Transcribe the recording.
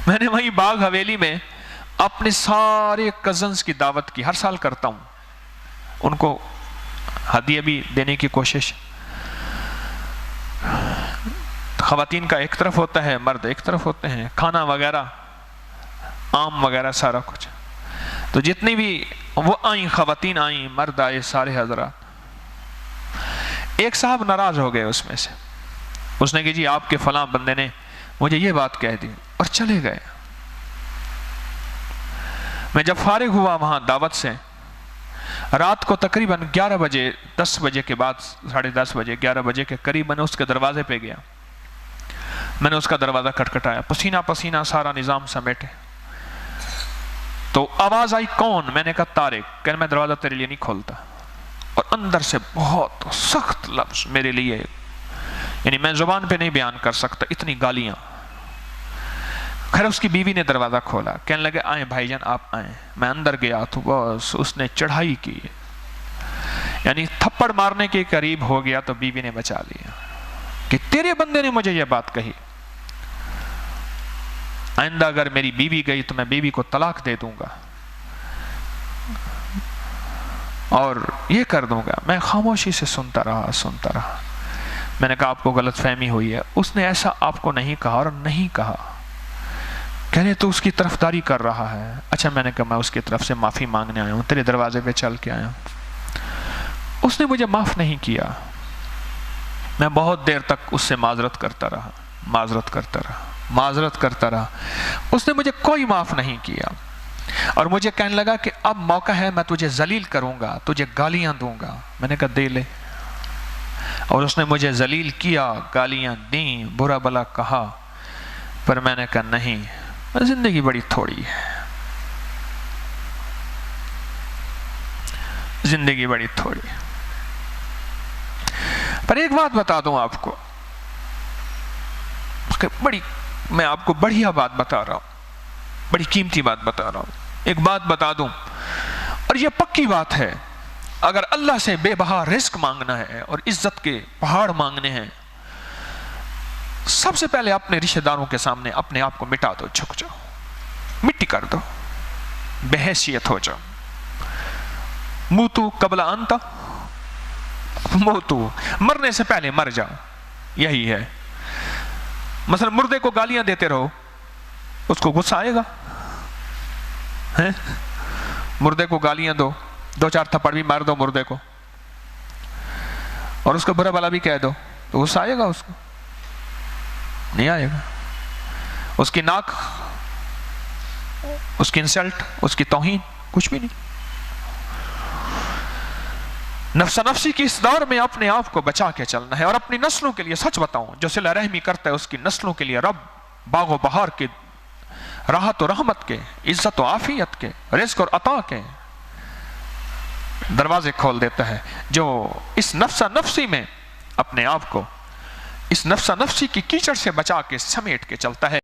میں نے وہیں باغ حویلی میں اپنے سارے کزنز کی دعوت کی، ہر سال کرتا ہوں، ان کو ہدیہ بھی دینے کی کوشش. خواتین کا ایک طرف ہوتا ہے، مرد ایک طرف ہوتے ہیں، کھانا وغیرہ آم وغیرہ سارا کچھ. تو جتنی بھی وہ آئیں، خواتین آئیں، مرد آئے، سارے حضرات. ایک صاحب ناراض ہو گئے اس میں سے، اس نے کہ جی آپ کے فلاں بندے نے مجھے یہ بات کہہ دی، اور چلے گئے. میں جب فارغ ہوا وہاں دعوت سے، رات کو تقریباً 11 بجے، 10 بجے کے بعد، 10:30 بجے، 11 بجے کے قریب میں نے اس کے دروازے پہ گیا. میں نے اس کا دروازہ کھٹکھٹایا، پسینہ پسینہ سارا نظام سمیٹے. تو آواز آئی کون؟ میں نے کہا طارق. کہ میں دروازہ تیرے لیے نہیں کھولتا. اور اندر سے بہت سخت لفظ میرے لیے، یعنی میں زبان پہ نہیں بیان کر سکتا، اتنی گالیاں. خیر اس کی بیوی نے دروازہ کھولا، کہنے لگے آئیں بھائی جان آپ آئیں. میں اندر گیا تو بس اس نے چڑھائی کی، یعنی تھپڑ مارنے کے قریب ہو گیا. تو بیوی نے بچا لیا کہ تیرے بندے نے مجھے یہ بات کہی، آئندہ اگر میری بیوی گئی تو میں بیوی کو طلاق دے دوں گا اور یہ کر دوں گا. میں خاموشی سے سنتا رہا. میں نے کہا آپ کو غلط فہمی ہوئی ہے، اس نے ایسا آپ کو نہیں کہا اور نہیں کہا. کہنے تو اس کی طرفداری کر رہا ہے. اچھا میں نے کہا میں اس کی طرف سے معافی مانگنے آیا ہوں، تیرے دروازے پہ چل کے آیا ہوں. اس نے مجھے معاف نہیں کیا. میں بہت دیر تک اس سے معذرت کرتا رہا. اس نے مجھے کوئی معاف نہیں کیا، اور مجھے کہنے لگا کہ اب موقع ہے، میں تجھے ذلیل کروں گا، تجھے گالیاں دوں گا. میں نے کہا دے لے. اور اس نے مجھے ذلیل کیا، گالیاں دیں، برا بلا کہا. پر میں نے کہا نہیں، زندگی بڑی تھوڑی ہے، زندگی بڑی تھوڑی. پر ایک بات بتا دوں آپ کو، میں آپ کو بڑھیا بات بتا رہا ہوں، بڑی قیمتی بات بتا رہا ہوں. ایک بات بتا دوں، اور یہ پکی بات ہے، اگر اللہ سے بے بہا رزق مانگنا ہے اور عزت کے پہاڑ مانگنے ہیں، سب سے پہلے اپنے رشتہ داروں کے سامنے اپنے آپ کو مٹا دو، جھک جاؤ، مٹی کر دو، بے حیثیت ہو جاؤ. موتو قبل انت موتو، مرنے سے پہلے مر جاؤ. یہی ہے. مثلا مردے کو گالیاں دیتے رہو، اس کو غصہ آئے گا؟ مردے کو گالیاں دو، 2-4 تھپڑ بھی مار دو مردے کو، اور اس کو برا بلا بھی کہہ دو، تو غصہ آئے گا؟ اس کو نہیں آئے گا. اس کی ناک، اس کی انسلٹ، اس کی توہین، کچھ بھی نہیں. نفس نفسی کی اس دور میں اپنے آپ کو بچا کے چلنا ہے. اور اپنی نسلوں کے لیے سچ بتاؤں، جو صلہ رحمی کرتا ہے اس کی نسلوں کے لیے رب باغ و بہار کے، راحت و رحمت کے، عزت و عافیت کے، رزق اور عطا کے دروازے کھول دیتا ہے. جو اس نفس نفسی میں اپنے آپ کو، اس نفس نفسی کی کیچڑ سے بچا کے سمیٹ کے چلتا ہے.